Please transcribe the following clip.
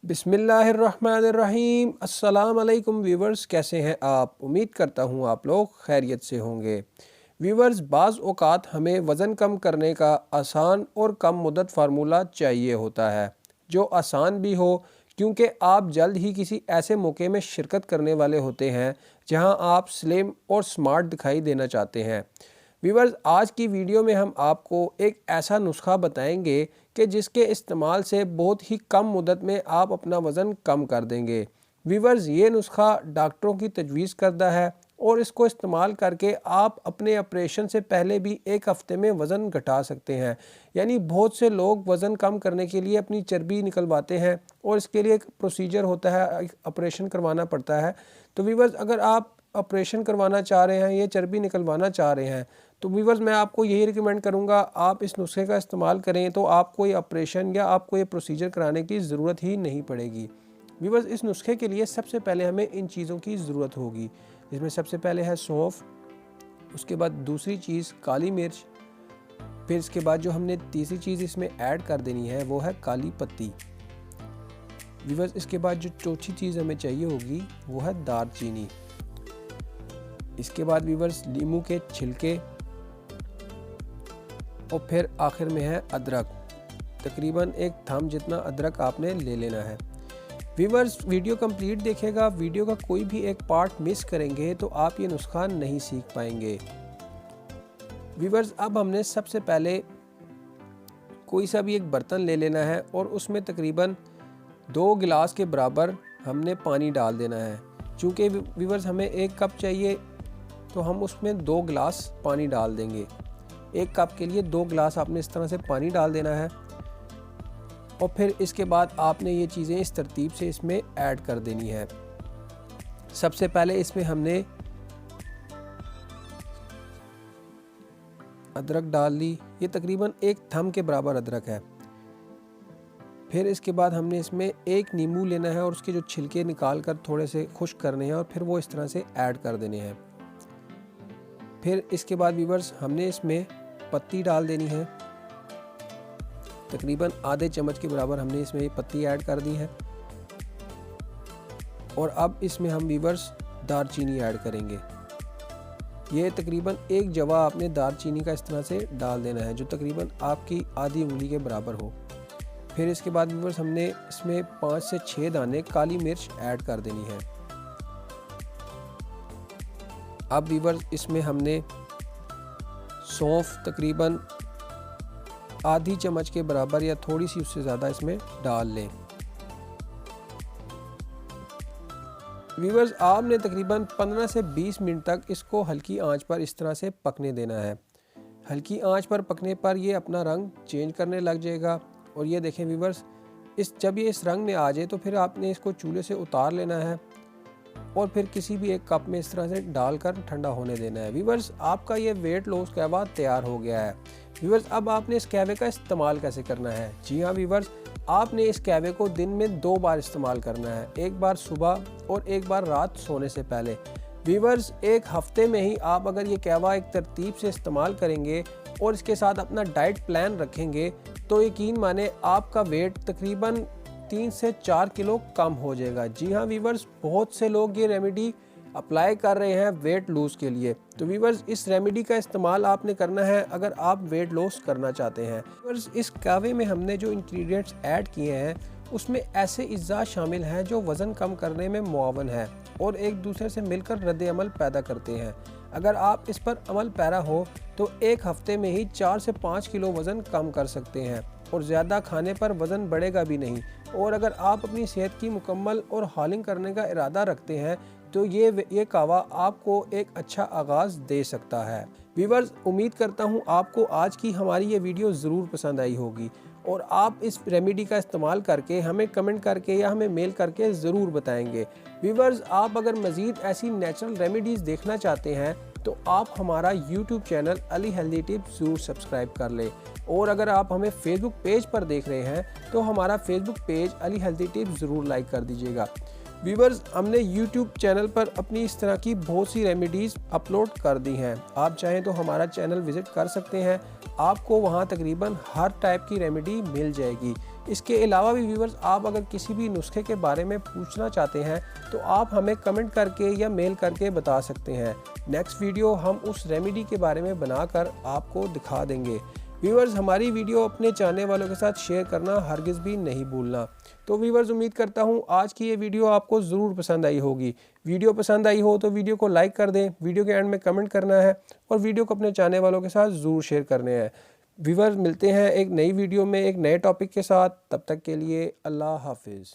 बिस्मिल्लाहिर्रहमानिर्रहीम। अस्सलाम वालेकुम व्यूवर्स, कैसे हैं आप? उम्मीद करता हूँ आप लोग खैरियत से होंगे। व्यूवर्स, बाज़ औक़ात हमें वज़न कम करने का आसान और कम मुद्दत फार्मूला चाहिए होता है, जो आसान भी हो, क्योंकि आप जल्द ही किसी ऐसे मौके में शिरकत करने वाले होते हैं जहां आप स्लिम और स्मार्ट दिखाई देना चाहते हैं। व्यूवर्स, आज की वीडियो में हम आपको एक ऐसा नुस्खा बताएंगे कि जिसके इस्तेमाल से बहुत ही कम मुद्दत में आप अपना वज़न कम कर देंगे। व्यूवर्स, ये नुस्खा डॉक्टरों की तजवीज़ करदा है और इसको इस्तेमाल करके आप अपने ऑपरेशन से पहले भी एक हफ़्ते में वज़न घटा सकते हैं। यानी बहुत से लोग वज़न कम करने के लिए अपनी चर्बी निकलवाते हैं और इसके लिए एक प्रोसीजर होता है, ऑपरेशन करवाना पड़ता है। तो व्यूवर्स, अगर आप ऑपरेशन करवाना चाह रहे हैं, ये चर्बी निकलवाना चाह रहे हैं, तो व्यूवर्स मैं आपको यही रिकमेंड करूंगा, आप इस नुस्खे का इस्तेमाल करें तो आपको ये ऑपरेशन या आपको ये प्रोसीजर कराने की ज़रूरत ही नहीं पड़ेगी। व्यूवर्स, इस नुस्खे के लिए सबसे पहले हमें इन चीज़ों की ज़रूरत होगी। इसमें सबसे पहले है सौंफ, उसके बाद दूसरी चीज़ काली मिर्च, फिर इसके बाद जो हमने तीसरी चीज़ इसमें ऐड कर देनी है वो है काली पत्ती। व्यूवर्स, इसके बाद जो चौथी चीज़ हमें चाहिए होगी वो है दालचीनी। इसके बाद व्यूवर्स नींबू के छिलके और फिर आखिर में है अदरक। तकरीबन एक थम जितना अदरक आपने ले लेना है। व्यूवर्स, वीडियो कंप्लीट देखेगा, वीडियो का कोई भी एक पार्ट मिस करेंगे तो आप ये नुस्खा नहीं सीख पाएंगे। व्यूवर्स, अब हमने सबसे पहले कोई सा भी एक बर्तन ले लेना है और उसमें तकरीबन 2 गिलास के बराबर हमने पानी डाल देना है। चूँकि व्यूवर्स हमें 1 कप चाहिए तो हम उसमें 2 गिलास पानी डाल देंगे। 1 कप के लिए 2 गिलास आपने इस तरह से पानी डाल देना है और फिर इसके बाद आपने ये चीज़ें इस तरतीब से इसमें ऐड कर देनी है। सबसे पहले इसमें हमने अदरक डाल ली, ये तकरीबन 1 थम के बराबर अदरक है। फिर इसके बाद हमने इसमें 1 नींबू लेना है और उसके जो छिलके निकाल कर थोड़े से खुश्क करने हैं और फिर वो इस तरह से ऐड कर देने हैं। फिर इसके बाद व्यूवर्स हमने इसमें पत्ती डाल देनी है, तकरीबन आधे चम्मच के बराबर हमने इसमें ये पत्ती ऐड कर दी है। और अब इसमें हम व्यूवर्स दालचीनी ऐड करेंगे। ये तकरीबन 1 जवा आपने दालचीनी का इस तरह से डाल देना है, जो तकरीबन आपकी आधी उंगली के बराबर हो। फिर इसके बाद व्यूवर्स हमने इसमें 5 से 6 दाने काली मिर्च ऐड कर देनी है। अब व्यूवर्स इसमें हमने सौंफ तकरीबन आधी चम्मच के बराबर या थोड़ी सी उससे ज़्यादा इसमें डाल लें। व्यूवर्स, आपने तकरीबन 15 से 20 मिनट तक इसको हल्की आंच पर इस तरह से पकने देना है। हल्की आंच पर पकने पर ये अपना रंग चेंज करने लग जाएगा और ये देखें व्यूवर्स, जब ये इस रंग में आ जाए तो फिर आपने इसको चूल्हे से उतार लेना है और फिर किसी भी एक कप में इस तरह से डालकर ठंडा होने देना है। व्यूवर्स, आपका ये वेट लॉस कहवा तैयार हो गया है। व्यूवर्स, अब आपने इस कहवे का इस्तेमाल कैसे करना है? जी हाँ व्यूवर्स, आपने इस कहवे को दिन में 2 बार इस्तेमाल करना है, एक बार सुबह और एक बार रात सोने से पहले। व्यूवर्स, एक हफ्ते में ही आप अगर ये कहवा एक तरतीब से इस्तेमाल करेंगे और इसके साथ अपना डाइट प्लान रखेंगे तो यकीन माने आपका वेट तकरीबन 3 से 4 किलो कम हो जाएगा। जी हाँ व्यूवर्स, बहुत से लोग ये रेमेडी अप्लाई कर रहे हैं वेट लूज़ के लिए। तो व्यूवर्स, इस रेमेडी का इस्तेमाल आपने करना है अगर आप वेट लॉस करना चाहते हैं। व्यूवर्स, इस कहवे में हमने जो इंग्रेडिएंट्स ऐड किए हैं उसमें ऐसे अज़्ज़ा शामिल हैं जो वज़न कम करने में मुआवन है और एक दूसरे से मिलकर रद्द-ए-अमल पैदा करते हैं। अगर आप इस पर अमल पैरा हो तो एक हफ्ते में ही 4 से 5 किलो वज़न कम कर सकते हैं और ज़्यादा खाने पर वज़न बढ़ेगा भी नहीं। और अगर आप अपनी सेहत की मुकम्मल और हालिंग करने का इरादा रखते हैं तो ये कहवा आपको एक अच्छा आगाज़ दे सकता है। व्यूवर्स, उम्मीद करता हूँ आपको आज की हमारी ये वीडियो ज़रूर पसंद आई होगी और आप इस रेमेडी का इस्तेमाल करके हमें कमेंट करके या हमें मेल करके ज़रूर बताएंगे। व्यूवर्स, आप अगर मज़ीद ऐसी नेचुरल रेमेडीज़ देखना चाहते हैं तो आप हमारा YouTube channel Ali healthy tips ज़रूर सब्सक्राइब कर लें और अगर आप हमें फेसबुक पेज पर देख रहे हैं तो हमारा Facebook page Ali healthy tips ज़रूर लाइक कर दीजिएगा। व्यूवर्स, हमने यूट्यूब चैनल पर अपनी इस तरह की बहुत सी रेमेडीज़ अपलोड कर दी हैं। आप चाहें तो हमारा चैनल विज़िट कर सकते हैं, आपको वहां तकरीबन हर टाइप की रेमेडी मिल जाएगी। इसके अलावा भी व्यूवर्स आप अगर किसी भी नुस्खे के बारे में पूछना चाहते हैं तो आप हमें कमेंट करके या मेल करके बता सकते हैं। नेक्स्ट वीडियो हम उस रेमेडी के बारे में बनाकर आपको दिखा देंगे। व्यूवर्स हमारी वीडियो अपने चाहने वालों के साथ शेयर करना हरगिज़ भी नहीं भूलना। तो व्यूवर्स उम्मीद करता हूँ आज की ये वीडियो आपको ज़रूर पसंद आई होगी। वीडियो पसंद आई हो तो वीडियो को लाइक कर दें, वीडियो के एंड में कमेंट करना है और वीडियो को अपने चाहने वालों के साथ ज़रूर शेयर करने हैं। व्यूवर्स मिलते हैं एक नई वीडियो में एक नए टॉपिक के साथ, तब तक के लिए अल्लाह हाफिज़।